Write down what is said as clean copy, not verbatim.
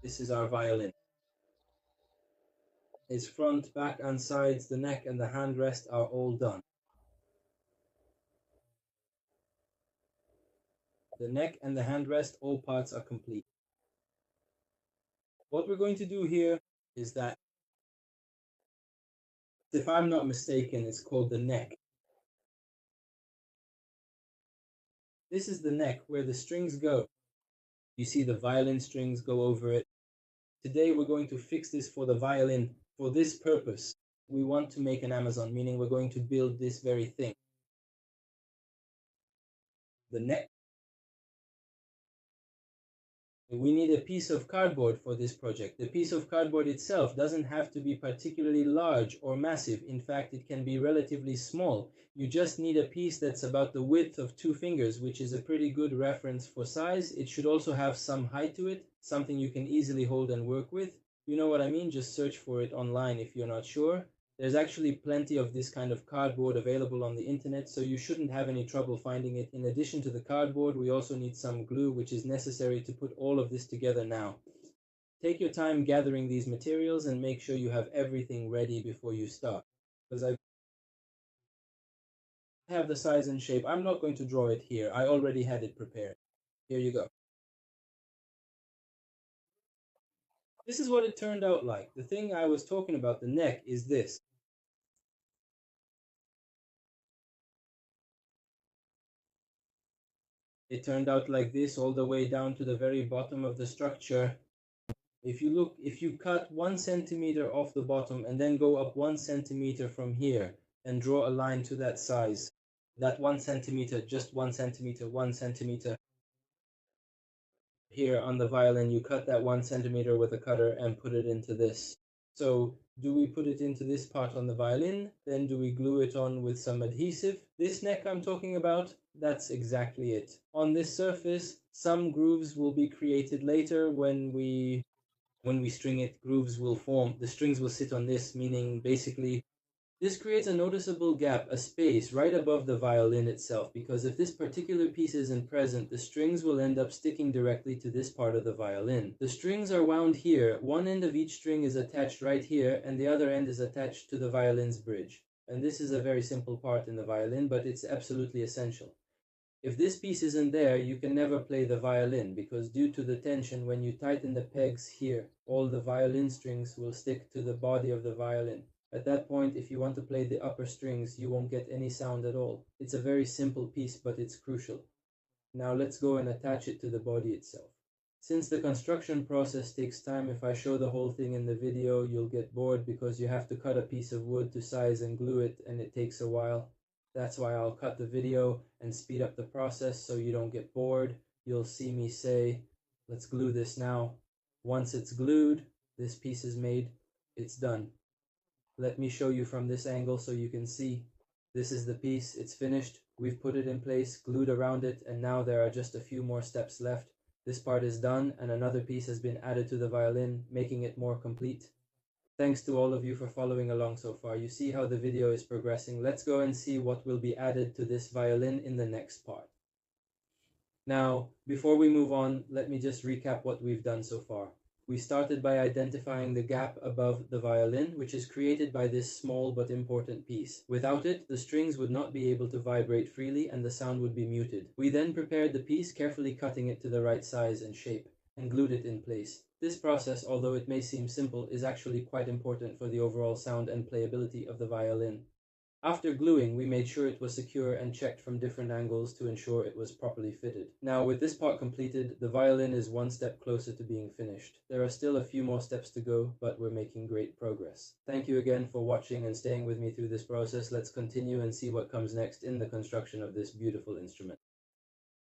This is our violin. Its front, back and sides, the neck and the handrest are all done. The neck and the handrest, all parts are complete. What we're going to do here is that, if I'm not mistaken, it's called the neck. This is the neck where the strings go. You see the violin strings go over it. Today we're going to fix this for the violin. For this purpose, we want to make an Amazon, meaning we're going to build this very thing. The neck. We need a piece of cardboard for this project. The piece of cardboard itself doesn't have to be particularly large or massive. In fact, it can be relatively small. You just need a piece that's about the width of 2 fingers, which is a pretty good reference for size. It should also have some height to it, something you can easily hold and work with. You know what I mean? Just search for it online if you're not sure. There's actually plenty of this kind of cardboard available on the internet, so you shouldn't have any trouble finding it. In addition to the cardboard, we also need some glue, which is necessary to put all of this together now. Take your time gathering these materials and make sure you have everything ready before you start. Because I have the size and shape. I'm not going to draw it here. I already had it prepared. Here you go. This is what it turned out like. The thing I was talking about, the neck, is this. It turned out like this all the way down to the very bottom of the structure. If you cut 1 centimeter off the bottom and then go up 1 centimeter from here and draw a line to that size, that 1 centimeter, just 1 centimeter, 1 centimeter. Here on the violin, you cut that 1 centimeter with a cutter and put it into this. So do we put it into this part on the violin? Then do we glue it on with some adhesive? This neck I'm talking about, that's exactly it. On this surface, some grooves will be created later when we string it. Grooves will form. The strings will sit on this, meaning basically this creates a noticeable gap, a space right above the violin itself, because if this particular piece isn't present, the strings will end up sticking directly to this part of the violin. The strings are wound here. One end of each string is attached right here, and the other end is attached to the violin's bridge. And this is a very simple part in the violin, but it's absolutely essential. If this piece isn't there, you can never play the violin, because due to the tension, when you tighten the pegs here, all the violin strings will stick to the body of the violin. At that point, if you want to play the upper strings, you won't get any sound at all. It's a very simple piece, but it's crucial. Now let's go and attach it to the body itself. Since the construction process takes time, if I show the whole thing in the video, you'll get bored because you have to cut a piece of wood to size and glue it, and it takes a while. That's why I'll cut the video and speed up the process so you don't get bored. You'll see me say, let's glue this now. Once it's glued, this piece is made, it's done. Let me show you from this angle so you can see. This is the piece, it's finished. We've put it in place, glued around it, and now there are just a few more steps left. This part is done, and another piece has been added to the violin, making it more complete. Thanks to all of you for following along so far. You see how the video is progressing. Let's go and see what will be added to this violin in the next part. Now, before we move on, let me just recap what we've done so far. We started by identifying the gap above the violin, which is created by this small but important piece. Without it, the strings would not be able to vibrate freely and the sound would be muted. We then prepared the piece, carefully cutting it to the right size and shape, and glued it in place. This process, although it may seem simple, is actually quite important for the overall sound and playability of the violin. After gluing, we made sure it was secure and checked from different angles to ensure it was properly fitted. Now, with this part completed, the violin is one step closer to being finished. There are still a few more steps to go, but we're making great progress. Thank you again for watching and staying with me through this process. Let's continue and see what comes next in the construction of this beautiful instrument.